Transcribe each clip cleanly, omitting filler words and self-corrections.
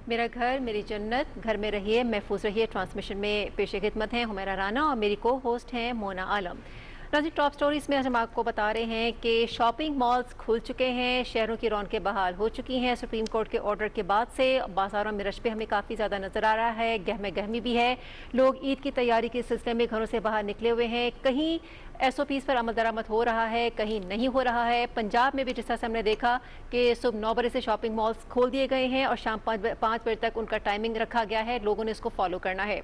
میرا گھر میری جنت، گھر میں رہیے محفوظ رہیے ٹرانسمیشن میں پیش خدمت ہیں حمیرہ رانا اور میری کو ہوسٹ ہیں مونا عالم۔ ناظرین، ٹاپ سٹوریز میں آج ہم آپ کو بتا رہے ہیں کہ شاپنگ مالز کھل چکے ہیں، شہروں کی رونقیں بحال ہو چکی ہیں۔ سپریم کورٹ کے آرڈر کے بعد سے بازاروں میں رش پہ ہمیں کافی زیادہ نظر آ رہا ہے، گہمے گہمی بھی ہے۔ لوگ عید کی تیاری کے سلسلے میں گھروں سے باہر نکلے ہوئے ہیں، کہیں ایس او پیز پر عمل درآمد ہو رہا ہے، کہیں نہیں ہو رہا ہے۔ پنجاب میں بھی جس طرح سے ہم نے دیکھا کہ صبح 9 بجے سے شاپنگ مالز کھول دیے گئے ہیں اور شام 5 بجے تک ان کا ٹائمنگ رکھا گیا ہے، لوگوں نے اس کو فالو کرنا ہے۔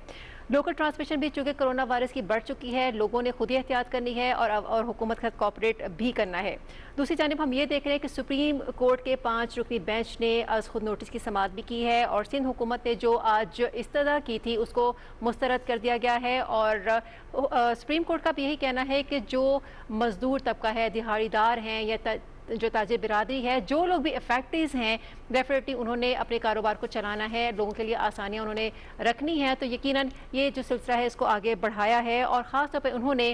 لوکل ٹرانسمیشن بھی چونکہ کرونا وائرس کی بڑھ چکی ہے، لوگوں نے خود ہی احتیاط کرنی ہے اور حکومت کا کوآپریٹ بھی کرنا ہے۔ دوسری جانب ہم یہ دیکھ رہے ہیں کہ سپریم کورٹ کے 5 رکنی بینچ نے از خود نوٹس کی سماعت بھی کی ہے اور سندھ حکومت نے جو آج استدعا کی تھی اس کو مسترد کر دیا گیا ہے۔ اور سپریم کورٹ کا بھی یہی کہنا ہے کہ جو مزدور طبقہ ہے، دہاڑی دار ہیں یا جو تاجر برادری ہے، جو لوگ بھی افیکٹیز ہیں، ڈیفینیٹلی انہوں نے اپنے کاروبار کو چلانا ہے، لوگوں کے لیے آسانیاں انہوں نے رکھنی ہے۔ تو یقیناً یہ جو سلسلہ ہے اس کو آگے بڑھایا ہے اور خاص طور پہ انہوں نے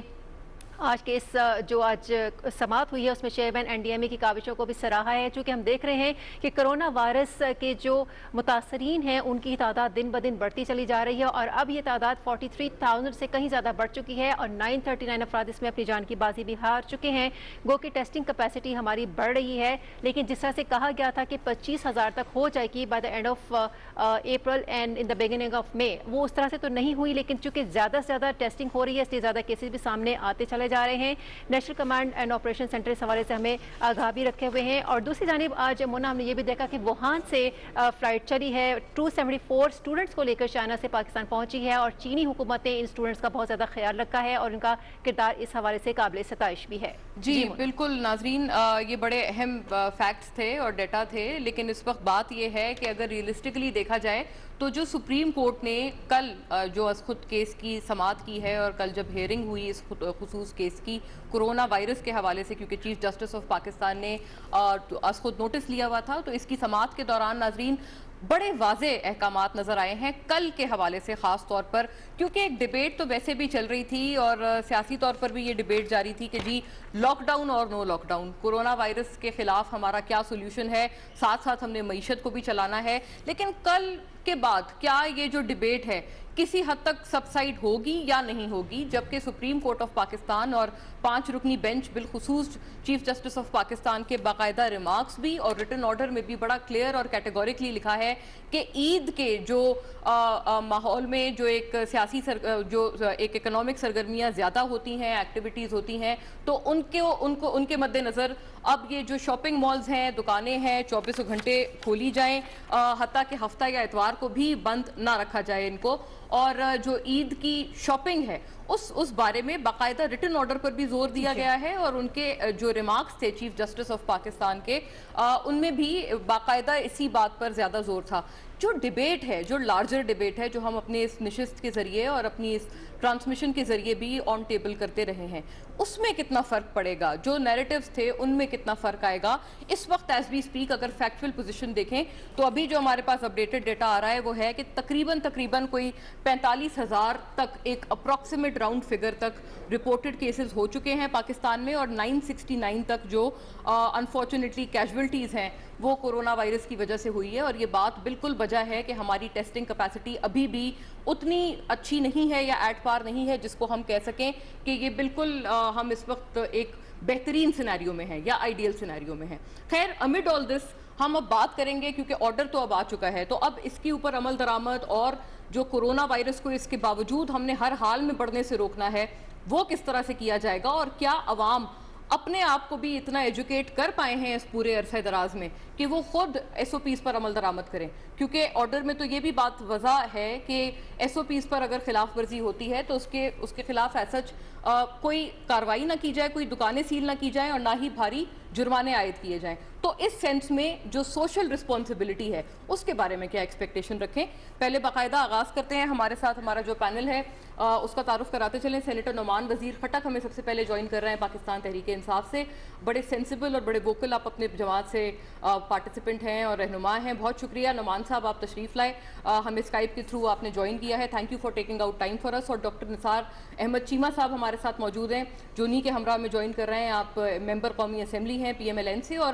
آج کے اس جو آج سماعت ہوئی ہے اس میں چیئرمین این ڈی ایم اے کی کاوشوں کو بھی سراہا ہے، چونکہ ہم دیکھ رہے ہیں کہ کرونا وائرس کے جو متاثرین ہیں ان کی تعداد دن بدن بڑھتی چلی جا رہی ہے اور اب یہ تعداد 43,000 سے کہیں زیادہ بڑھ چکی ہے اور 939 افراد اس میں اپنی جان کی بازی بھی ہار چکے ہیں۔ گو کہ ٹیسٹنگ کیپیسٹی ہماری بڑھ رہی ہے، لیکن جس طرح سے کہا گیا تھا کہ 25,000 تک ہو جائے گی by the end of April and in the beginning of May, وہ اس طرح سے تو نہیں ہوئی، لیکن چونکہ زیادہ سے زیادہ ٹیسٹنگ ہو رہی ہے اس لیے زیادہ کیسز بھی سامنے آتے چلے جا رہے ہیں۔ National Command and Operation Centre اس حوالے سے ہمیں آگاہ بھی رکھے ہوئے ہیں۔ اور دوسری جانب آج مونا ہم نے یہ بھی دیکھا کہ ووہان سے فلائٹ چلی ہے، 274 اسٹوڈنٹس کو لے کر چائنا سے پاکستان پہنچی ہے اور چینی حکومت نے ان اسٹوڈنٹس کا بہت زیادہ خیال رکھا ہے اور ان کا کردار اس حوالے سے قابل ستائش بھی ہے۔ جی بالکل ناظرین، یہ بڑے اہم فیکٹس تھے اور ڈیٹا تھے، لیکن اس وقت بات یہ ہے کہ اگر ریئلسٹکلی دیکھا جائے تو جو سپریم کورٹ نے کل جو از خود کیس کی سماعت کی ہے اور کل جب ہیئرنگ ہوئی اس خصوص کیس کی کرونا وائرس کے حوالے سے، کیونکہ چیف جسٹس آف پاکستان نے از خود نوٹس لیا ہوا تھا، تو اس کی سماعت کے دوران ناظرین بڑے واضح احکامات نظر آئے ہیں کل کے حوالے سے، خاص طور پر کیونکہ ایک ڈیبیٹ تو ویسے بھی چل رہی تھی اور سیاسی طور پر بھی یہ ڈیبیٹ جاری تھی کہ جی لاک ڈاؤن اور نو لاک ڈاؤن، کرونا وائرس کے خلاف ہمارا کیا سولوشن ہے، ساتھ ساتھ ہم نے معیشت کو بھی چلانا ہے۔ لیکن کل کے بعد کیا یہ جو ڈیبیٹ ہے کسی حد تک سبسائڈ ہوگی یا نہیں ہوگی، جبکہ سپریم کورٹ آف پاکستان اور 5 رکنی بینچ بالخصوص چیف جسٹس آف پاکستان کے باقاعدہ ریمارکس بھی اور ریٹن آرڈر میں بھی بڑا کلیئر اور کیٹیگوریکلی لکھا ہے کہ عید کے جو ماحول میں جو ایک سیاسی جو ایک اکنامک سرگرمیاں زیادہ ہوتی ہیں، ایکٹیویٹیز ہوتی ہیں، تو ان کے مد نظر اب یہ جو شاپنگ مالز ہیں، دکانیں ہیں، 24 گھنٹے کھولی جائیں، حتیٰ کہ ہفتہ یا اتوار کو بھی بند نہ رکھا جائے ان کو، اور جو عید کی شاپنگ ہے اس بارے میں باقاعدہ ریٹن آرڈر پر بھی زور دیا گیا ہے اور ان کے جو ریمارکس تھے چیف جسٹس آف پاکستان کے، ان میں بھی باقاعدہ اسی بات پر زیادہ زور تھا۔ جو ڈیبیٹ ہے، جو لارجر ڈیبیٹ ہے، جو ہم اپنے اس نشست کے ذریعے اور اپنی اس ٹرانسمیشن کے ذریعے بھی آن ٹیبل کرتے رہے ہیں، اس میں کتنا فرق پڑے گا، جو نیریٹیوز تھے ان میں کتنا فرق آئے گا اس وقت ایز وی سپیک، اگر فیکچول پوزیشن دیکھیں تو ابھی جو ہمارے پاس اپڈیٹڈ ڈیٹا آ رہا ہے وہ ہے کہ تقریباً کوئی 45,000 تک ایک اپروکسیمیٹ راؤنڈ فگر تک رپورٹڈ کیسز ہو چکے ہیں پاکستان میں، اور 969 تک جو انفارچونیٹلی کیجولٹیز ہیں وہ کرونا وائرس کی وجہ سے ہوئی ہے۔ اور یہ بات بالکل بجا ہے کہ ہماری ٹیسٹنگ کیپیسٹی ابھی بھی اتنی اچھی نہیں ہے یا ایٹ پار نہیں ہے جس کو ہم کہہ سکیں کہ یہ بالکل ہم اس وقت ایک بہترین سینیریو میں ہیں یا آئیڈیل سینیریو میں ہیں۔ خیر، امڈ آل دس ہم اب بات کریں گے کیونکہ آرڈر تو اب آ چکا ہے، تو اب اس کے اوپر عمل درآمد اور جو کرونا وائرس کو اس کے باوجود ہم نے ہر حال میں بڑھنے سے روکنا ہے وہ کس طرح سے کیا جائے گا، اور کیا عوام اپنے آپ کو بھی اتنا ایجوکیٹ کر پائے ہیں اس پورے عرصہ دراز میں کہ وہ خود ایس او پیز پر عمل درآمد کریں، کیونکہ آرڈر میں تو یہ بھی بات واضح ہے کہ ایس او پیز پر اگر خلاف ورزی ہوتی ہے تو اس کے خلاف ایسا کوئی کارروائی نہ کی جائے، کوئی دکانیں سیل نہ کی جائیں اور نہ ہی بھاری جرمانے عائد کیے جائیں۔ تو اس سینس میں جو سوشل رسپانسبلٹی ہے اس کے بارے میں کیا ایکسپیکٹیشن رکھیں؟ پہلے باقاعدہ آغاز کرتے ہیں، ہمارے ساتھ ہمارا جو پینل ہے اس کا تعارف کراتے چلیں۔ سینیٹر نعمان وزیر خٹک ہمیں سب سے پہلے جوائن کر رہے ہیں پاکستان تحریک انصاف سے، بڑے سینسیبل اور بڑے ووکل آپ اپنے جماعت سے پارٹیسپنٹ ہیں اور رہنما ہیں، بہت شکریہ نعمان صاحب، آپ تشریف لائے، ہمیں اسکائپ کے تھرو آپ نے جوائن کیا ہے، thank you for taking out time for اس۔ اور ڈاکٹر نثار احمد چیمہ صاحب ہمارے ساتھ موجود ہیں جو انہی کے ہمراہ میں جوائن کر رہے ہیں، آپ ممبر قومی اسمبلی ہیں پی ایم ایل این سے اور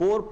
4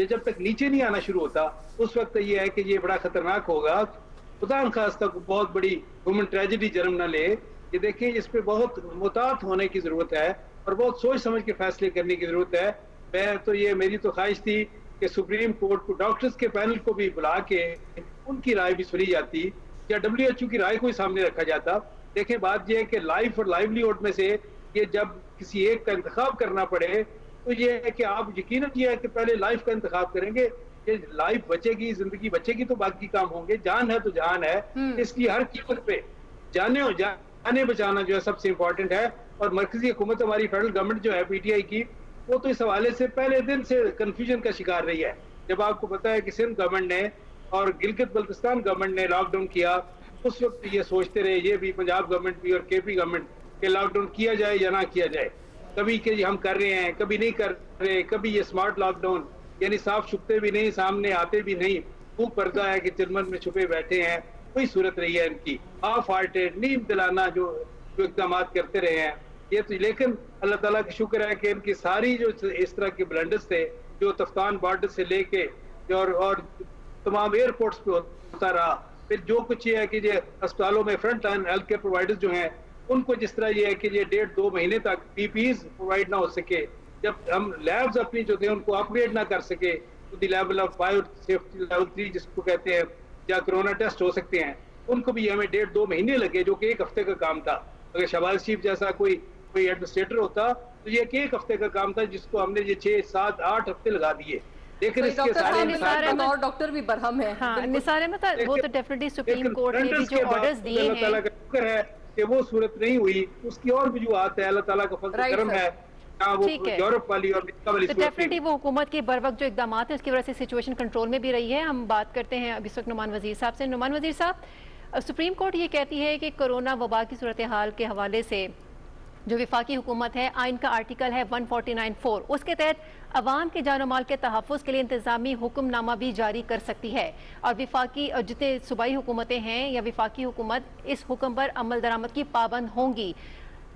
یہ جب تک نیچے نہیں آنا شروع ہوتا اس وقت یہ ہے کہ یہ بڑا خطرناک ہوگا. خدا نخواستہ بہت بڑی ہیومن ٹریجڈی جنم نہ لے. یہ دیکھیں اس پہ بہت محتاط ہونے کی ضرورت ہے اور بہت سوچ سمجھ کے فیصلے کرنے کی ضرورت ہے. میں تو یہ میری تو خواہش تھی کہ سپریم کورٹ کو ڈاکٹرز کے پینل کو بھی بلا کے ان کی رائے بھی سنی جاتی یا WHO کی رائے کو ہی سامنے رکھا جاتا. دیکھیں بات یہ ہے کہ لائف اور لائیولیہوڈ میں سے یہ جب کسی ایک کا انتخاب کرنا پڑے تو یہ ہے کہ آپ یقیناً یہ ہے کہ پہلے لائف کا انتخاب کریں گے. یہ لائف بچے گی, زندگی بچے گی تو باقی کام ہوں گے. جان ہے تو جان ہے, اس لیے ہر قیمت پہ جانے بچانا جو ہے سب سے امپورٹنٹ ہے. اور مرکزی حکومت ہماری فیڈرل گورنمنٹ جو ہے PTI کی, وہ تو اس حوالے سے پہلے دن سے کنفیوژن کا شکار رہی ہے. جب آپ کو پتا ہے کہ سندھ گورنمنٹ نے اور گلگت بلتستان گورنمنٹ نے لاک ڈاؤن کیا, اس وقت یہ سوچتے رہے, یہ بھی پنجاب گورنمنٹ بھی اور KP گورنمنٹ, کہ لاک ڈاؤن کیا جائے یا نہ کیا جائے. کبھی کہ ہم کر رہے ہیں, کبھی نہیں کر رہے, کبھی یہ اسمارٹ لاک ڈاؤن یعنی صاف چھپتے بھی نہیں, سامنے آتے بھی نہیں, وہ پردہ ہے کہ چلمن میں چھپے بیٹھے ہیں. وہی صورت رہی ہے ان کی, ہاف ہارٹیڈ نیم دلانا جو اقدامات کرتے رہے ہیں. یہ تو لیکن اللہ تعالیٰ کا شکر ہے کہ ان کی ساری جو اس طرح کے بلنڈرز تھے جو تفتان بارڈر سے لے کے اور تمام ایئرپورٹس پہ ہوتا رہا, پھر جو کچھ یہ ہے کہ یہ اسپتالوں میں front line health care providers جو ہیں ان کو جس طرح یہ ہے کہ یہ 1.5-2 مہینے تک PPEs پرووائڈ نہ ہو سکے, جب ہم لیبز اپنی جو تھے ان کو اپ گریڈ نہ کر سکے تو the level of bio safety level 3 جس کو کہتے ہیں, یا کرونا ٹیسٹ ہو سکتے ہیں, ان کو بھی ہمیں 1.5-2 مہینے لگے, جو کہ 1 ہفتے کا کام تھا. اگر شہباز شریف جیسا کوئی ایڈمنسٹریٹر ہوتا تو یہ 1 ہفتے کا کام تھا, جس کو ہم نے یہ 6-7-8 ہفتے لگا دیے. لیکن اس کے سارے ڈاکٹر بھی برہم ہے. نثار احمد, وہ تو ڈیفینیٹلی سپریم کورٹ نے بھی جو آرڈرز دیے ہیں, اللہ تعالیٰ کا شکر ہے کہ وہ صورت نہیں ہوئی. اس کی اور وجوہات ہے, اللہ تعالیٰ کا فضل و کرم ہے. یورپ والی اور امریکہ والی ڈیفینیٹلی وہ حکومت کے بروقت جو اقدامات ہیں اس کی وجہ سے سچویشن کنٹرول میں بھی رہی ہے. ہم بات کرتے ہیں اب اس وقت نعمان وزیر صاحب سے. نعمان وزیر صاحب, سپریم کورٹ یہ کہتی ہے کہ کورونا وبا کی صورتحال کے حوالے سے جو وفاقی حکومت ہے, آئین کا آرٹیکل ہے 149(4), اس کے تحت عوام کے جان و مال کے تحفظ کے لیے انتظامی حکم نامہ بھی جاری کر سکتی ہے, اور وفاقی جتنے صوبائی حکومتیں ہیں یا وفاقی حکومت اس حکم پر عمل درآمد کی پابند ہوں گی,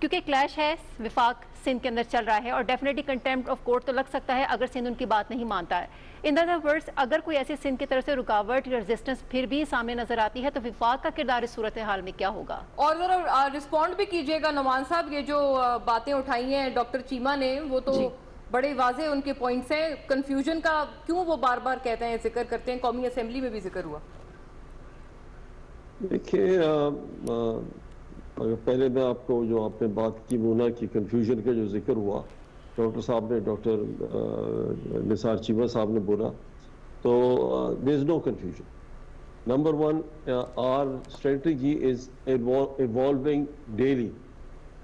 کیونکہ کلیش ہے وفاق سندھ کے اندر چل رہا ہے اور ڈیفینیٹلی کنٹیمپٹ آف کورٹ تو لگ سکتا ہے اگر سندھ ان کی بات نہیں مانتا ہے. ان ادر ورڈز, اگر کوئی ایسی سندھ کی طرف سے رکاوٹ یا ریزسٹنس پھر بھی سامنے نظر آتی ہے تو وفاق کا کردار اس صورتحال میں کیا ہوگا؟ اور ذرا رسپونڈ بھی کیجئے گا نعمان صاحب, یہ جو باتیں اٹھائی ہیں ڈاکٹر چیمہ نے وہ تو بڑے واضح ان کے پوائنٹس ہیں. کنفیوژن کا کیوں وہ بار بار کہتے ہیں, ذکر کرتے ہیں, قومی اسمبلی میں بھی ذکر ہوا. دیکھیں, اگر پہلے میں آپ کو جو آپ نے بات کی وہ نا کہ کنفیوژن کا جو ذکر ہوا, ڈاکٹر صاحب نے, ڈاکٹر نثار چیمہ صاحب نے بولا, تو there is no confusion. Number one, our strategy is evolving daily.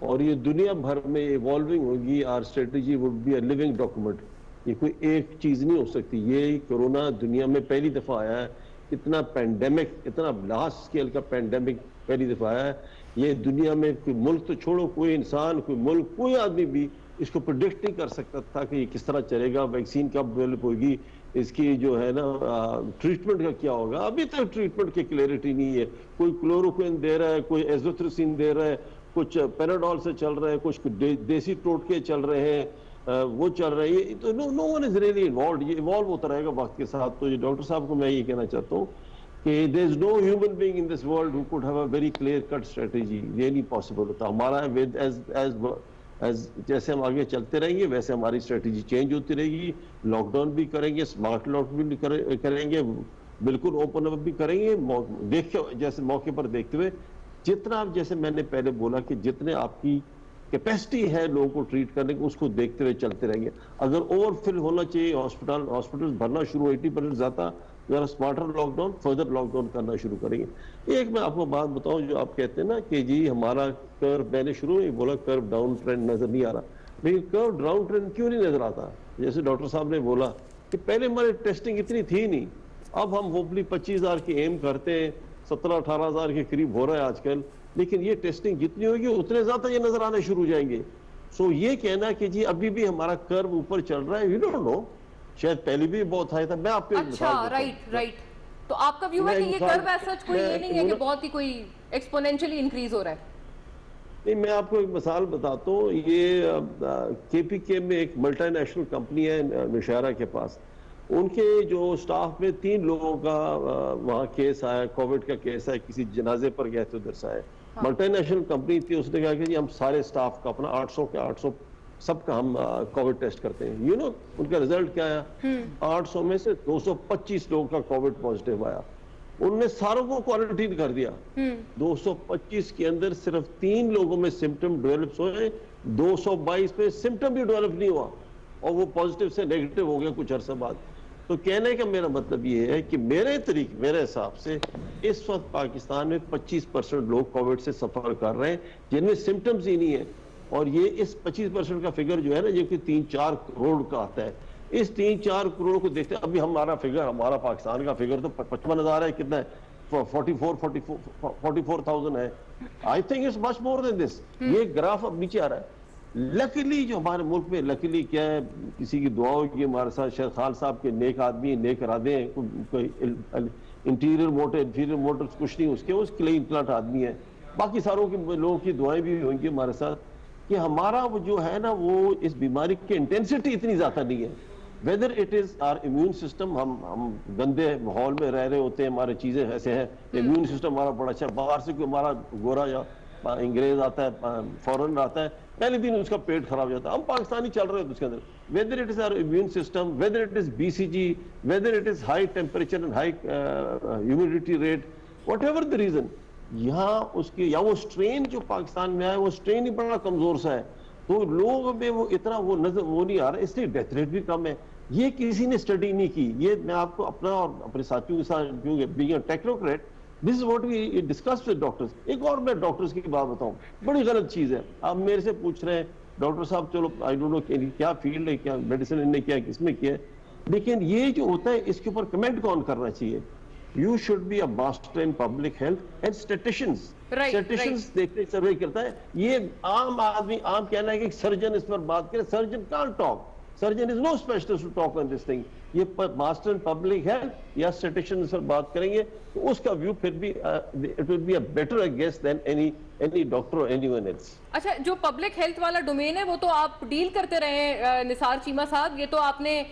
اور یہ دنیا بھر میں ایوالونگ ہوگی. our strategy would be a living document. یہ کوئی ایک چیز نہیں ہو سکتی. یہ کورونا دنیا میں پہلی دفعہ آیا ہے, اتنا پینڈیمک, اتنا لارج اسکیل کا پینڈیمک پہلی دفعہ آیا ہے. یہ دنیا میں کوئی ملک تو چھوڑو, کوئی انسان, کوئی ملک, کوئی آدمی بھی اس کو پریڈکٹ نہیں کر سکتا تھا کہ یہ کس طرح چلے گا, ویکسین کب ڈیولپ ہوگی, اس کی جو ہے نا ٹریٹمنٹ کا کیا ہوگا. ابھی تک ٹریٹمنٹ کی کلیئرٹی نہیں ہے. کوئی کلوروکوئن دے رہا ہے, کوئی ایزوتھریسین دے رہا ہے, کچھ پیناڈول سے چل رہا ہے, کچھ دیسی ٹوٹکے چل رہے ہیں, وہ چل رہے ہیں. تو نو ون از ریئلی انوالوڈ. یہ ایوالو ہوتا رہے گا وقت کے ساتھ. تو یہ ڈاکٹر صاحب کو میں یہ کہنا چاہتا ہوں کہ there is no human being in this world who could have a very clear cut strategy. یہ نہیں پاسبل ہوتا. ہمارا جیسے ہم آگے چلتے رہیں گے ویسے ہماری اسٹریٹجی چینج ہوتی رہے گی. لاک ڈاؤن بھی کریں گے, اسمارٹ لاک بھی کریں گے, بالکل اوپن اپ بھی کریں گے, دیکھ جیسے موقع پر دیکھتے ہوئے. جتنا جیسے میں نے پہلے بولا کہ جتنے آپ کی کیپیسٹی ہے لوگوں کو ٹریٹ کرنے کی, اس کو دیکھتے ہوئے چلتے رہیں گے. اگر اوور فل ہونا چاہیے ہاسپٹل بھرنا شروع 80% زیادہ, ذرا smarter lockdown, further lockdown کرنا شروع کریں گے. ایک میں آپ کو بات بتاؤں, جو آپ کہتے ہیں نا کہ جی ہمارا کرو, میں نے شروع میں بولا کرو ڈاؤن ٹرینڈ نظر نہیں آ رہا, لیکن کرو ڈاؤن ٹرینڈ کیوں نہیں نظر آتا؟ جیسے ڈاکٹر صاحب نے بولا کہ پہلے ہمارے ٹیسٹنگ اتنی تھی نہیں, اب ہم ہوپلی 25,000 کی ایم کرتے ہیں, 17-18,000 کے قریب ہو رہا ہے آج کل, لیکن یہ ٹیسٹنگ جتنی ہوگی اتنے زیادہ یہ نظر آنے شروع ہو جائیں گے. سو یہ کہنا کہ جی ابھی بھی ہمارا کرو اوپر چل رہا ہے, وی ڈونٹ نو, شاید پہلے بھی بہت ہائی تھا. میں آپ کو اچھا, رائٹ. تو آپ کا ویو ہے کہ یہ کرو ایز سچ کوئی یہ نہیں ہے کہ بہت ہی کوئی ایکسپونینشلی انکریز ہو رہا ہے؟ نہیں, میں آپ کو ایک مثال بتاتا ہوں. یہ KPK میں ایک ملٹی نیشنل کمپنی ہے نشارہ کے پاس, ان کے جو سٹاف میں 3 لوگوں کا وہاں کیس آیا، کووڈ کا کیس ہے، کسی جنازے پر گئے تھے ادھر سے آئے. ملٹی نیشنل کمپنی تھی، اس نے کہا کہ جی ہم سارے سٹاف کا اپنا 800 سب کا ہم کووڈ ٹیسٹ کرتے ہیں. ان کا رزلٹ کیا آیا؟ 800 میں سے 225 لوگوں کا کووڈ پازیٹیو آیا. انہوں نے ساروں کو کوارنٹین کر دیا. 225 کے اندر صرف 3 لوگوں میں سمٹم ڈیولپ ہوئے، 222 میں سمٹم بھی ڈیولپ نہیں ہوا اور وہ پازیٹیو سے نیگیٹو ہو گیا کچھ عرصہ بعد. تو کہنے کا میرا مطلب یہ ہے کہ میرے حساب سے اس وقت پاکستان میں 25% لوگ کووڈ سے سفر کر رہے ہیں جن میں سمٹمز ہی نہیں ہیں. اور یہ اس 25% کا فگر جو ہے نا، یہ کہ 3-4 کروڑ کا آتا ہے. اس 3-4 کروڑ کو دیکھتے ہیں. ابھی ہمارا پاکستان کا فگر تو 55,000 ہے. کتنا ہے؟ 44,000 ہے. آئی تھنک اٹس مچ مور دین دس. یہ گراف اب نیچے آ رہا ہے. لکیلی جو ہمارے ملک میں لکیلی کیا ہے، کسی کی دعا ہوگی. ہمارے ساتھ شیخ خان صاحب کے نیک آدمی، نیک ارادے ہیں. کوئی انٹیریئر موٹر کچھ نہیں اس کے لیے پلانٹ آدمی ہے. باقی ساروں کے لوگوں کی دعائیں بھی ہوئیں گی ہمارے ساتھ کہ ہمارا وہ جو ہے نا، وہ اس بیماری کی انٹینسٹی اتنی زیادہ نہیں ہے. Whether it is our immune system. ہم گندے ماحول میں رہ رہے ہوتے ہیں، ہماری چیزیں ایسے ہیں. امیون سسٹم ہمارا بڑا اچھا. باہر سے کوئی ہمارا گورا یا انگریز آتا ہے، فورن آتا ہے، پہلے دن اس کا پیٹ خراب ہو جاتا ہے. ہم پاکستانی چل رہے ہیں اس کے اندر. Whether it is our immune system, whether it is BCG، whether it is high temperature and high humidity rate, whatever the reason, یہاں اس کی یا وہ اسٹرین جو پاکستان میں آیا وہ اسٹرین ہی بڑا کمزور سا ہے. تو لوگوں میں وہ اتنا وہ نظر وہ نہیں آ رہا، اس لیے ڈیتھ ریٹ بھی کم ہے. یہ کسی نے اسٹڈی نہیں کی. یہ میں آپ کو اپنا اور اپنے ساتھیوں کے ساتھ being a technocrat, this is what we discuss with doctors. ایک اور میں ڈاکٹرز کی بات بتاؤں، بڑی غلط چیز ہے. آپ میرے سے پوچھ رہے ہیں ڈاکٹر صاحب، چلو آئی ڈونٹ نو کیا فیلڈ ہے، کیا میڈیسن انہوں نے کیا، کس میں کیا ہے، لیکن یہ جو ہوتا ہے اس کے اوپر کمنٹ کون کرنا چاہیے؟ You should be a master in public health and statisticians. Statisticians دیکھتے سروے کرتا ہے. یہ عام آدمی عام کہنا ہے کہ سرجن اس پر بات کرے. Surgeon can't talk. Surgeon is no specialist to talk on this thing. یہ master in public health یا statistician اس پر بات کریں گے تو اس کا view پھر بھی it will be a better I guess than any doctor or anyone else. اچھا، جو پبلک ہیلتھ والا ڈومین ہے وہ تو آپ ڈیل کرتے رہے ہیں نثار چیمہ صاحب. یہ تو آپ نے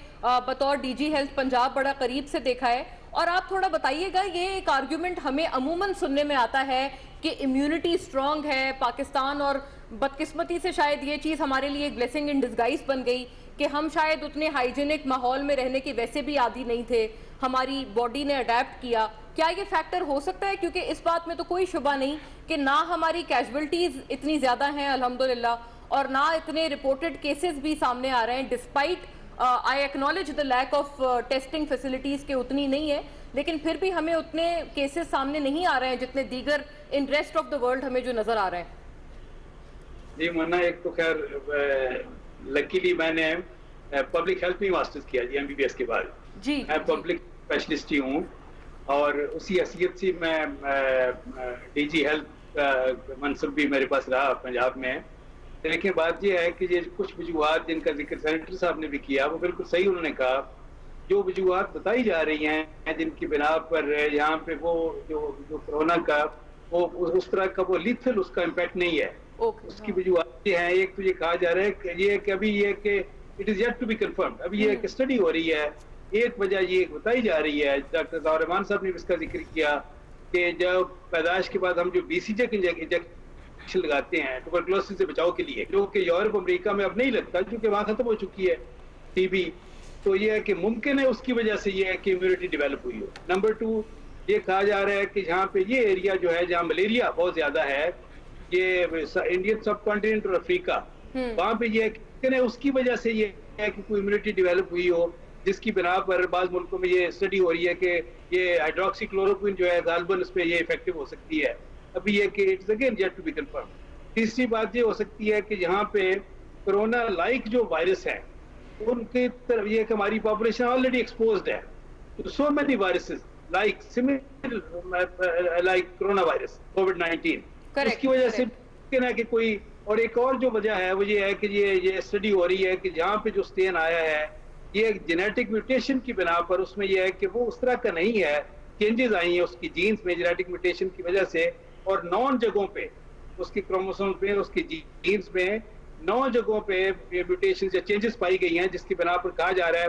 بطور DG ہیلتھ پنجاب بڑا قریب سے دیکھا ہے. اور آپ تھوڑا بتائیے گا، یہ ایک آرگیومنٹ ہمیں عموماً سننے میں آتا ہے کہ امیونٹی اسٹرانگ ہے پاکستان، اور بدقسمتی سے شاید یہ چیز ہمارے لیے ایک بلیسنگ ان ڈسگائز بن گئی کہ ہم شاید اتنے ہائیجینک ماحول میں رہنے کے ویسے بھی عادی نہیں تھے، ہماری باڈی نے اڈیپٹ کیا. کیا یہ فیکٹر ہو سکتا ہے؟ کیونکہ اس بات میں تو کوئی شبہ نہیں کہ نہ ہماری کیجولٹیز اتنی زیادہ ہیں الحمدللہ، اور نہ اتنے رپورٹڈ کیسز بھی سامنے آ رہے ہیں. Despite I acknowledge the lack of testing facilities کے اتنی نہیں ہے، لیکن پھر بھی ہمیں اتنے کیسز سامنے نہیں آ رہے ہیں جتنے دیگر ان ریسٹ آف دا ورلڈ ہمیں جو نظر آ رہے ہیں. جی مونا، ایک تو خیر لکیلی میں نے پبلک ہیلتھ میں ماسٹرز کیا جی MBBS کے بعد. جی میں پبلک اسپیشلسٹ ہی ہوں اور اسی حیثیت سے میں DG ہیلتھ منصب بھی میرے پاس رہا پنجاب میں. لیکن بات یہ ہے کہ یہ کچھ وجوہات جن کا ذکر سینیٹر صاحب نے بھی کیا وہ بالکل صحیح انہوں نے کہا. جو وجوہات بتائی جا رہی ہیں جن کی بنا پر یہاں پہ وہ جو کرونا کا وہ اس طرح کا وہ لیتھل اس کا امپیکٹ نہیں ہے. اس کی وجوہات یہ ہیں. ایک تو یہ کہا جا رہا ہے کہ ابھی یہ کہ it is yet to be confirmed, ابھی یہ ایک اسٹڈی ہو رہی ہے. ایک وجہ یہ بتائی جا رہی ہے، ڈاکٹر ضیاء الرحمان صاحب نے بھی اس کا ذکر کیا کہ جب پیدائش کے بعد ہم جو BCG کے لگاتے ہیں ٹوبرکلوسس سے بچاؤ کے لیے، جو کہ یورپ امریکہ میں اب نہیں لگتا کیونکہ وہاں ختم ہو چکی ہے TB، تو یہ ہے کہ ممکن ہے اس کی وجہ سے یہ ہے کہ امیونٹی ڈیولپ ہوئی ہو. نمبر 2 یہ کہا جا رہا ہے کہ جہاں پہ یہ ایریا جو ہے جہاں ملیریا بہت زیادہ ہے، یہ انڈین سب کانٹیننٹ اور افریقہ، وہاں پہ یہ ممکن ہے اس کی وجہ سے یہ ہے کہ کوئی امیونٹی ڈیولپ ہوئی ہو، جس کی بنا پر بعض ملکوں میں یہ اسٹڈی ہو رہی ہے کہ یہ ہائیڈروکسی کلوروکوئن جو ہے غالباً اس پہ یہ افیکٹو ہو سکتی ہے. ابھی یہ کہ it's again yet to be confirm. تیسری بات یہ ہو سکتی ہے کہ یہاں پہ کرونا لائک جو وائرس ہے ان کی طرف یہ کہ ہماری پاپولیشن آلریڈی ایکسپوزڈ ہے تو so many viruses like similar like corona virus کووڈ-19. اس کی وجہ سے ممکن ہے کہ کوئی اور ایک اور جو وجہ ہے وہ یہ ہے کہ یہ اسٹڈی ہو رہی ہے کہ جہاں پہ جو اسٹین آیا ہے یہ ایک جینیٹک میوٹیشن کی بنا پر اس میں یہ ہے کہ وہ اس طرح کا نہیں ہے، چینجز آئی ہیں اس کی جینز میں جینیٹک میوٹیشن کی وجہ سے، اور 9 جگہوں پہ اس کی کروموسوم پہ اس کی جینز میں 9 جگہوں پہ میوٹیشنز یا چینجز پائی گئی ہیں، جس کی بنا پر کہا جا رہا ہے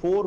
4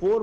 4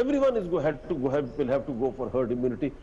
everyone is will have to go for herd immunity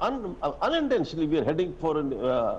unintentionally we are heading for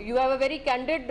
you have a very candid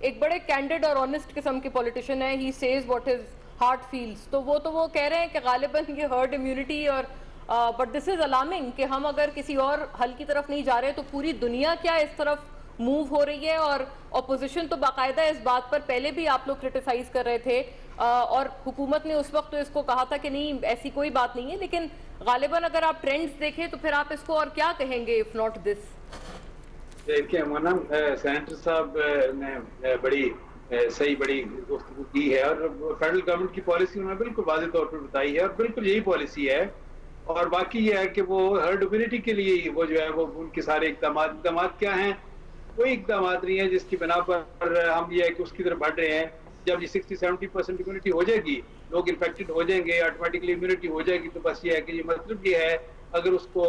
ایک بڑے کینڈیڈ اور آنیسٹ قسم کے پولیٹیشین ہے, he says what his heart feels. تو وہ کہہ رہے ہیں کہ غالباً یہ ہرڈ امیونٹی اور بٹ دس از الارمنگ کہ ہم اگر کسی اور حل کی طرف نہیں جا رہے تو پوری دنیا کیا اس طرف موو ہو رہی ہے. اور اپوزیشن تو باقاعدہ اس بات پر پہلے بھی آپ لوگ کرٹیسائز کر رہے تھے, اور حکومت نے اس وقت تو اس کو کہا تھا کہ نہیں ایسی کوئی بات نہیں ہے, لیکن غالباً اگر آپ ٹرینڈز دیکھیں تو پھر آپ اس کو اور کیا کہیں گے اف ناٹ دس. دیکھیں مونا, سینیٹر صاحب نے بڑی گفتگو کی ہے, اور فیڈرل گورنمنٹ کی پالیسی انہوں نے بالکل واضح طور پر بتائی ہے, اور بالکل یہی پالیسی ہے. اور باقی یہ ہے کہ وہ ہرڈ امیونٹی کے لیے وہ جو ہے وہ ان کے سارے اقدامات کیا ہیں, کوئی اقدامات نہیں ہے جس کی بنا پر ہم یہ ہے کہ اس کی طرف بڑھ رہے ہیں. جب یہ 60-70% امیونٹی ہو جائے گی, لوگ انفیکٹڈ ہو جائیں گے, آٹومیٹکلی امیونٹی ہو جائے گی, تو بس یہ ہے کہ یہ مطلب یہ ہے اگر اس کو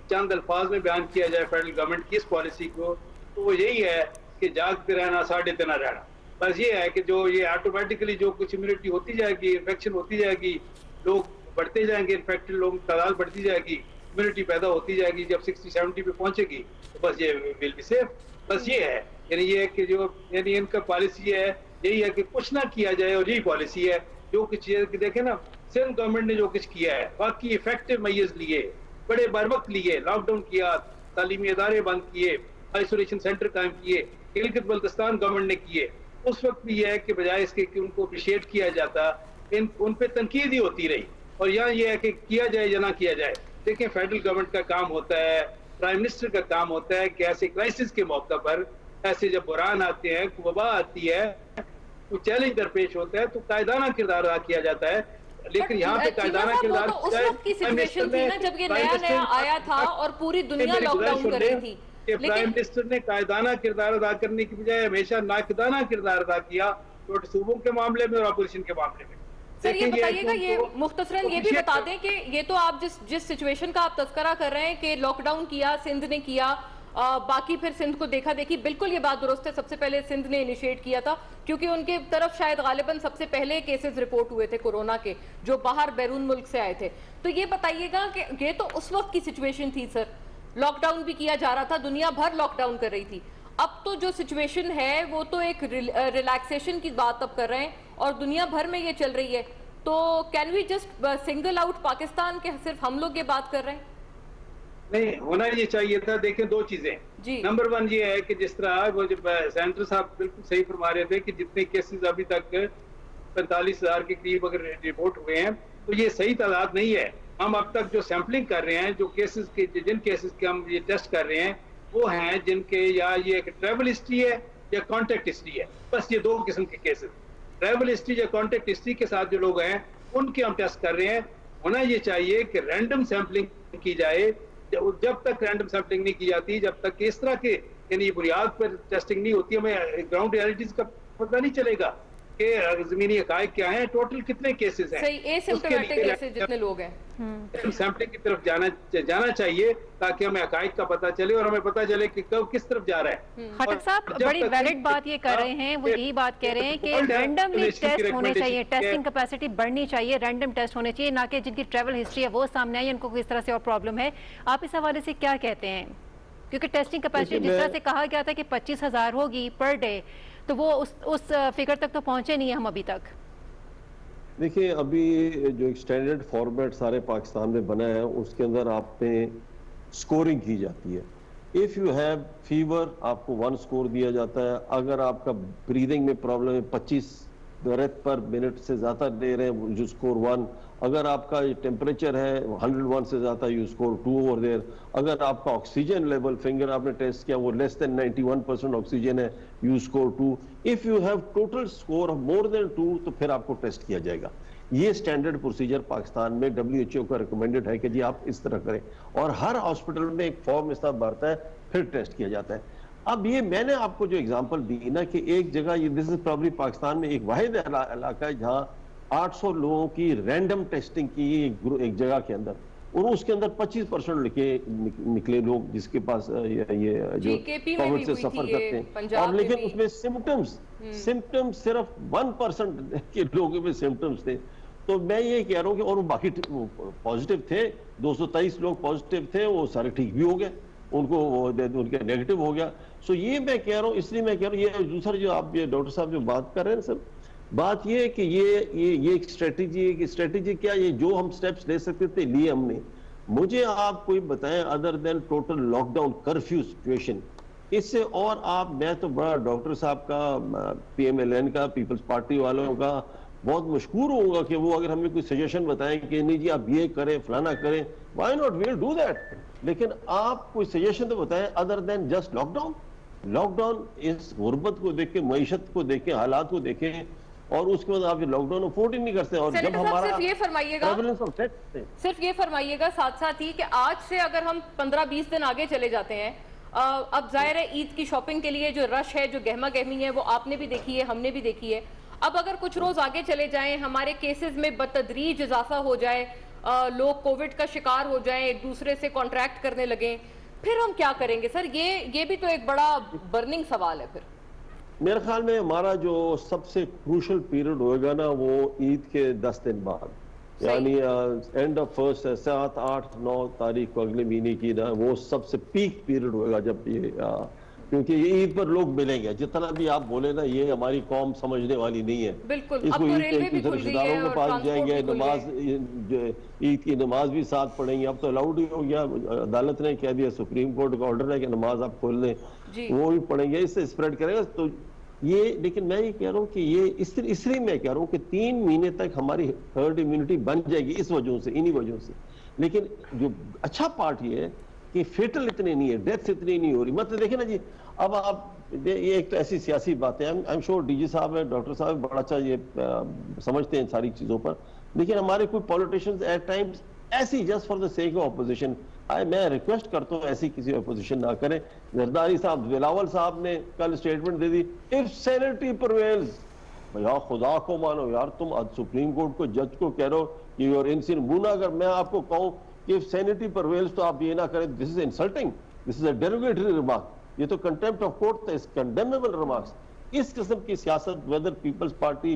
چند الفاظ میں بیان کیا جائے فیڈرل گورنمنٹ کی اس پالیسی کو, تو وہ یہی ہے کہ جاگتے رہنا ساڑھتے نہ رہنا. بس یہ ہے کہ جو یہ آٹومیٹکلی جو کچھ امیونٹی ہوتی جائے گی, انفیکشن ہوتی جائے گی, لوگ بڑھتے جائیں گے, انفیکٹڈ لوگ تعداد بڑھتی جائے گی, امیونٹی پیدا ہوتی جائے گی, جب 60-70 پہ پہنچے گی تو بس یہ ول بی سیف. بس یہ ہے, یعنی یہ کہ جو یعنی ان کا پالیسی ہے یہی ہے کہ کچھ نہ کیا جائے, اور یہی پالیسی ہے. جو کچھ دیکھیں نا, سندھ گورنمنٹ نے جو کچھ کیا ہے باقی ایفیکٹو میئرز لیے, بڑے بر وقت لیے, لاک ڈاؤن کیا, تعلیمی ادارے بند کیے, آئسولیشن سینٹر قائم کیے, گلگت بلتستان گورنمنٹ نے کیے. اس وقت بھی یہ ہے کہ بجائے اس کے کہ ان کو اپریشیٹ کیا جاتا, ان پہ تنقید ہی ہوتی رہی. اور یہاں یہ ہے کہ کیا جائے یا نہ کیا جائے. دیکھیں فیڈرل گورنمنٹ کا کام ہوتا ہے, پرائم منسٹر کا کام ہوتا ہے کہ ایسے کرائسس کے موقع پر, ایسے جب بحران آتے ہیں, وبا آتی ہے, کوئی چیلنج درپیش ہوتا ہے, تو قائدانہ کردار ادا کیا جاتا ہے. لیکن یہاں پہ قائدانہ کردار اس وقت کی سچویشن تھی نا جب یہ نیا آیا تھا اور پوری دنیا لاک ڈاؤن کر رہی تھی. پرائم منسٹر نے قائدانہ کردار ادا کرنے کی بجائے ہمیشہ ناقدانہ کردار ادا کیا, چھوٹے صوبوں کے معاملے میں اور اپوزیشن کے معاملے میں. سر یہ بتائیے گا, یہ مختصراً یہ بھی بتا دیں کہ یہ تو آپ جس سچویشن کا آپ تذکرہ کر رہے ہیں کہ لاک ڈاؤن کیا سندھ نے کیا, باقی پھر سندھ کو دیکھا دیکھی, بالکل یہ بات درست ہے, سب سے پہلے سندھ نے انیشیٹ کیا تھا کیونکہ ان کے طرف شاید غالباً سب سے پہلے کیسز رپورٹ ہوئے تھے کورونا کے, جو باہر بیرون ملک سے آئے تھے. تو یہ بتائیے گا کہ یہ تو اس وقت کی سچویشن تھی سر, لاک ڈاؤن بھی کیا جا رہا تھا, دنیا بھر لاک ڈاؤن کر رہی تھی. اب تو جو سچویشن ہے وہ تو ایک ریلیکسیشن کی بات اب کر رہے ہیں اور دنیا بھر میں یہ چل رہی ہے. تو can we just single out Pakistan کے صرف ہم لوگ یہ بات کر رہے ہیں؟ نہیں, ہونا یہ چاہیے تھا. دیکھیں دو چیزیں, نمبر 1 یہ ہے کہ جس طرح وہ جب سینٹر صاحب بالکل صحیح فرما رہے تھے کہ جتنے کیسز ابھی تک 45,000 کے قریب اگر رپورٹ ہوئے ہیں تو یہ صحیح تعداد نہیں ہے. ہم اب تک جو سیمپلنگ کر رہے ہیں, جو کیسز کے جن کیسز کے ہم یہ ٹیسٹ کر رہے ہیں وہ ہیں جن کے یا یہ ٹریول ہسٹری ہے یا کانٹیکٹ ہسٹری ہے. بس یہ دو قسم کے کیسز, ٹریول ہسٹری یا کانٹیکٹ ہسٹری کے ساتھ جو لوگ ہیں ان کے ہم ٹیسٹ کر رہے ہیں. ہونا یہ چاہیے کہ رینڈم سیمپلنگ کی جائے. جب تک رینڈم سیمپلنگ نہیں کی جاتی, جب تک اس طرح کے یعنی بنیاد پر ٹیسٹنگ نہیں ہوتی, ہمیں گراؤنڈ ریالٹیز کا پتہ نہیں چلے گا کہ زمینی حقائق کیا ہیں, ٹوٹل کتنے کیسز ہیں. صحیح, اے سمپٹومیٹک کیسز جتنے لوگ ہیں, سیمپلنگ کی طرف جانا چاہیے تاکہ ہمیں حقائق کا پتہ چلے اور ہمیں پتہ چلے کہ کب کس طرف جا رہا ہے. خاٹک صاحب بڑی ویلڈ بات یہ کر رہے ہیں, وہ یہی بات کہہ رہے ہیں کہ رینڈملی ٹیسٹ ہونے چاہیے, ٹیسٹنگ کیپیسٹی بڑھنی چاہیے, رینڈم ٹیسٹ ہونے چاہیے, نہ کہ جن کی ٹریول ہسٹری ہے وہ سامنے آئی ان کو کس طرح سے اور پرابلم ہے. آپ اس حوالے سے کیا کہتے ہیں؟ کیونکہ ٹیسٹنگ کیپیسٹی جس طرح سے کہا گیا تھا کہ 25,000 ہوگی پر ڈے, تو وہ اس فگر تک تو پہنچے نہیں ہیں ہم ابھی تک. دیکھیں ابھی جو ایک سٹینڈرڈ فارمیٹ سارے پاکستان میں بنا ہے اس کے اندر آپ نے سکورنگ کی جاتی ہے. if you have fever آپ کو 1 سکور دیا جاتا ہے. اگر آپ کا بریدنگ میں پرابلم ہے 25 بریتھ پر منٹ سے زیادہ دے رہے ہیں جو سکور 1. اگر آپ کا ٹیمپریچر ہے 101 سے زیادہ یو سکور 2 اوور دیر. اگر آپ کا آکسیجن لیول فنگر آپ نے ٹیسٹ کیا وہ لیس دین 91% آکسیجن ہے you score 2. if you have total score of more than 2 تو پھر آپ کو ٹیسٹ کیا جائے گا. یہ سٹینڈرڈ پروسیجر پاکستان میں WHO کا ریکمینڈڈ ہے کہ جی آپ اس طرح کریں, اور ہر ہاسپٹل میں ایک فارم اس طرح بھرتا ہے پھر ٹیسٹ کیا جاتا ہے. اب یہ میں نے آپ کو جو اگزامپل دی نا کہ ایک جگہ یہ دس از پرابلی پاکستان میں ایک واحد علاقہ ہے جہاں 800 لوگوں کی رینڈم ٹیسٹنگ کی ایک جگہ کے اندر, اور اس کے اندر 25% نکلے لوگ جس کے پاس یہ جو کووڈ سے سفر کرتے ہیں, اور لیکن اس میں سمپٹمز صرف 1% کے لوگوں میں سمپٹمز تھے. تو میں یہ کہہ رہا ہوں کہ اور باقی پازیٹیو تھے, 223 لوگ پازیٹیو تھے, وہ سارے ٹھیک بھی ہو گئے. ان کو ان کے نیگیٹو ہو گیا. سو یہ میں کہہ رہا ہوں, اس لیے میں کہہ رہا ہوں یہ دوسرا جو آپ یہ ڈاکٹر صاحب جو بات کر رہے ہیں سر, بات یہ ہے کہ یہ ایک اسٹریٹجی ہے کہ اسٹریٹجی کیا, یہ جو ہم سٹیپس لے سکتے تھے لیے ہم نے. مجھے آپ کوئی بتائیں other than total lockdown curfew situation, اس سے اور آپ, میں تو بڑا ڈاکٹر صاحب کا, پی ایم ایل این کا, پیپلز پارٹی والوں کا بہت مشکور ہوں گا کہ وہ اگر ہمیں کوئی سجیشن بتائیں کہ نہیں جی آپ یہ کریں فلانا کریں, why not, we'll do that. لیکن آپ کوئی سجیشن تو بتائیں other than just lockdown. Lockdown اس غربت کو دیکھ کے, معیشت کو دیکھ کے, حالات کو دیکھیں, اور اس کے بعد آپ یہ لاک ڈاؤن افورڈ ہی نہیں کرتے. اور جب ہمارا صرف یہ فرمائیے گا ساتھ ساتھ ہی کہ آج سے اگر ہم 15-20 دن آگے چلے جاتے ہیں, اب ظاہر ہے عید کی شاپنگ کے لیے جو رش ہے, جو گہما گہمی ہے, وہ آپ نے بھی دیکھی ہے, ہم نے بھی دیکھی ہے. اب اگر کچھ روز آگے چلے جائیں, ہمارے کیسز میں بتدریج اضافہ ہو جائے, لوگ کووڈ کا شکار ہو جائیں, ایک دوسرے سے کانٹریکٹ کرنے لگیں, پھر ہم کیا کریں گے سر؟ یہ بھی تو ایک بڑا برننگ سوال ہے. پھر میرے خیال میں ہمارا جو سب سے کروشل پیریڈ ہوئے گا نا, وہ عید کے 10 دن بعد, یعنی اینڈ آف فرسٹ 7, 8, 9 تاریخ کو اگلے مہینے کی نا, وہ سب سے پیک پیریڈ ہوئے گا جب یہ, کیونکہ یہ عید پر لوگ ملیں گے. جتنا بھی آپ بولے نا, یہ ہماری قوم سمجھنے والی نہیں ہے. بالکل, اس کو عید کے رشتہ داروں کے پاس جائیں گے, نماز, عید کی نماز بھی ساتھ پڑھیں گے. اب تو الاؤڈ ہی ہو گیا, عدالت نے کہہ دیا, سپریم کورٹ کا آرڈر ہے کہ نماز آپ کھول لیں, وہ بھی پڑھیں گے, اس سے اسپریڈ کریں گے. تو یہ, لیکن میں یہ کہہ رہا ہوں کہ یہ اس لیے میں کہہ رہا ہوں کہ 3 مہینے تک ہماری ہرڈ امیونٹی بن جائے گی اس وجہ سے, انہی وجہ سے. لیکن جو اچھا پارٹ یہ ہے کہ فیٹل اتنے نہیں ہے, ڈیتھس اتنی نہیں ہو رہی. مطلب دیکھیں نا جی, اب آپ یہ ایک تو ایسی سیاسی باتیں, I am sure D G صاحب ہے, ڈاکٹر صاحب بڑا اچھا یہ سمجھتے ہیں ساری چیزوں پر. لیکن ہمارے کوئی پولیٹیشنز ایٹ ٹائمز ایسی just for the sake of opposition, میں ریکویسٹ کرتا ہوں ایسی کسی اپوزیشن نہ کریں. زرداری صاحب, بلاول صاحب نے کل statement they the, if sanitary پرویلز, یا خدا کو مانو یار, تم سپریم کورٹ کو, جج کو کہہ رہے ہو کہ یو آر انسین. مونا اگر میں آپ کو کہوں کہ اف سینیٹری پرویلز, تو آپ یہ نہ کریں, دس از انسلٹنگ, دس از اے ڈیروگیٹری ریمارک. یہ تو کنٹیمپٹ آف کورٹ تھا, کنڈیمیبل ریمارکس. اس قسم کی سیاست ویدر پیپلز پارٹی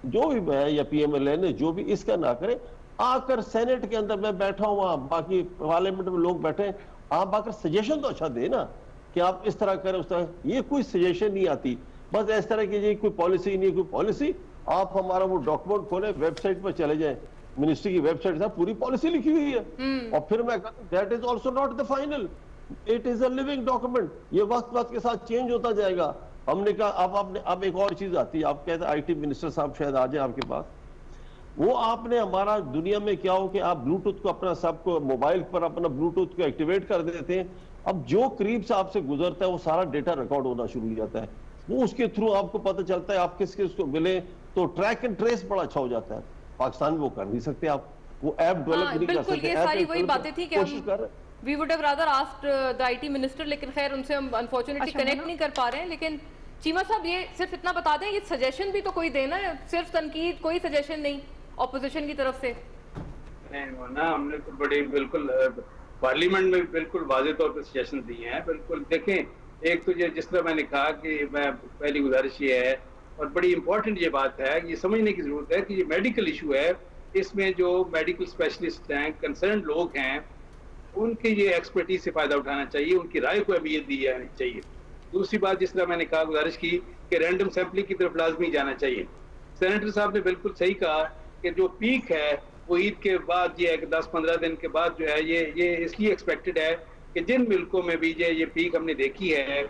جو بھی ہے یا پی ایم ایل این, جو بھی, اس کا نہ کریں. آ کر سینٹ کے اندر, میں بیٹھا ہوں وہاں, باقی پارلیمنٹ میں لوگ بیٹھے ہیں, آپ آ کر سجیشن تو اچھا دیں نا کہ آپ اس طرح کریں, اس طرح. یہ کوئی سجیشن نہیں آتی, بس اس طرح کی کوئی پالیسی نہیں, کوئی پالیسی. آپ ہمارا وہ ڈاکومنٹ کھولیں, ویب سائٹ پر چلے جائیں, منسٹری کی ویب سائٹ, پوری پالیسی لکھی ہوئی ہے. اور پھر میں کہتا ہوں that is also not the final, it is a living document. یہ وقت کے ساتھ چینج ہوتا جائے گا. ہم نے کہا اب ایک اور چیز آتی ہے, آپ کہتے ہیں آئی ٹی منسٹر صاحب شاید آ جائیں آپ کے پاس. وہ آپ نے ہمارا دنیا میں کیا ہو کہ آپ بلوٹوتھ کو اپنا سب کو موبائل پر اپنا بلوٹوتھ کو ایکٹیویٹ کر دیتے ہیں. اب جو قریب سے آپ سے گزرتا ہے وہ سارا ڈیٹا ریکارڈ ہونا شروع ہو جاتا ہے. وہ اس کے تھرو آپ کو پتہ چلتا ہے آپ کس کس کو ملے, تو ٹریک اینڈ ٹریس بڑا اچھا ہو جاتا ہے. پاکستان میں وہ کر نہیں سکتے, آپ وہ ایپ ڈیولپ نہیں کر سکتے. بالکل, یہ ساری وہی باتیں تھی کہ we would have rather asked the IT minister, لیکن خیر ان سے ہم unfortunately کنیکٹ نہیں کر پا رہے ہیں. لیکن چیمہ صاحب, یہ صرف اتنا بتا دیں, یہ سجیشن بھی تو کوئی دینا ہے, صرف تنقید, کوئی سجیشن نہیں اپوزیشن کی طرف سے. ہم نے تو بڑی بالکل پارلیمنٹ میں بالکل واضح طور پہ سجیشن دیے ہیں. بالکل دیکھیں, ایک تو جس طرح میں نے کہا کہ میں پہلی گزارش یہ ہے, اور بڑی امپورٹنٹ یہ بات ہے, یہ سمجھنے کی ضرورت ہے کہ یہ میڈیکل ایشو ہے. اس میں جو میڈیکل اسپیشلسٹ ہیں, کنسرنڈ لوگ ہیں, ان کے یہ ایکسپرٹیز سے فائدہ اٹھانا چاہیے, ان کی رائے کو اہمیت دی جانی چاہیے. دوسری بات, جس طرح میں نے کہا, گزارش کی کہ رینڈم سیمپلنگ کی طرف لازمی جانا چاہیے. سینیٹر صاحب نے بالکل صحیح کہا کہ جو پیک ہے وہ عید کے بعد, یہ ہے کہ 10-15 دن کے بعد جو ہے, یہ اس لیے ایکسپیکٹڈ ہے کہ جن ملکوں میں بھی یہ پیک ہم نے دیکھی ہے,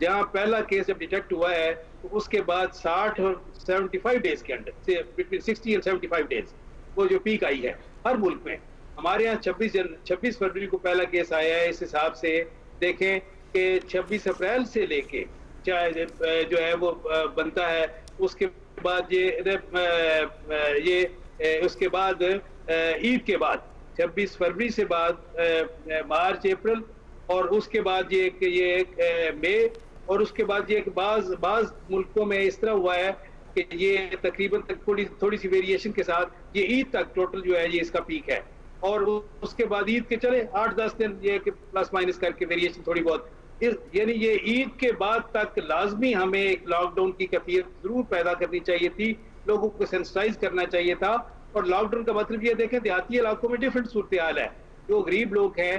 جہاں پہلا کیس جب ڈیٹیکٹ ہوا ہے, تو اس کے بعد 60 اور 75 ڈیز کے اندر, بٹوین 60 اور 75 ڈیز, وہ جو پیک آئی ہے ہر ملک میں. ہمارے یہاں 26 فروری کو پہلا کیس آیا ہے. اس حساب سے دیکھیں کہ 26 اپریل سے لے کے جو ہے وہ بنتا ہے, اس کے بعد یہ اس کے بعد عید کے بعد 26 فروری سے بعد مارچ, اپریل, اور اس کے بعد یہ مئی, اور اس کے بعد یہ بعض ملکوں میں اس طرح ہوا ہے کہ یہ تقریباً تھوڑی سی ویریشن کے ساتھ یہ عید تک ٹوٹل جو ہے یہ اس کا پیک ہے. اور اس کے بعد عید کے چلے 8-10 دن یہ کہ پلس مائنس کر کے ویریشن تھوڑی بہت, یعنی یہ عید کے بعد تک لازمی ہمیں ایک لاک ڈاؤن کی کیفیت ضرور پیدا کرنی چاہیے تھی, لوگوں کو سینسٹائز کرنا چاہیے تھا. اور لاک ڈاؤن کا مطلب یہ دیکھیں, دیہاتی علاقوں میں ڈفرینٹ صورتحال ہے. جو غریب لوگ ہیں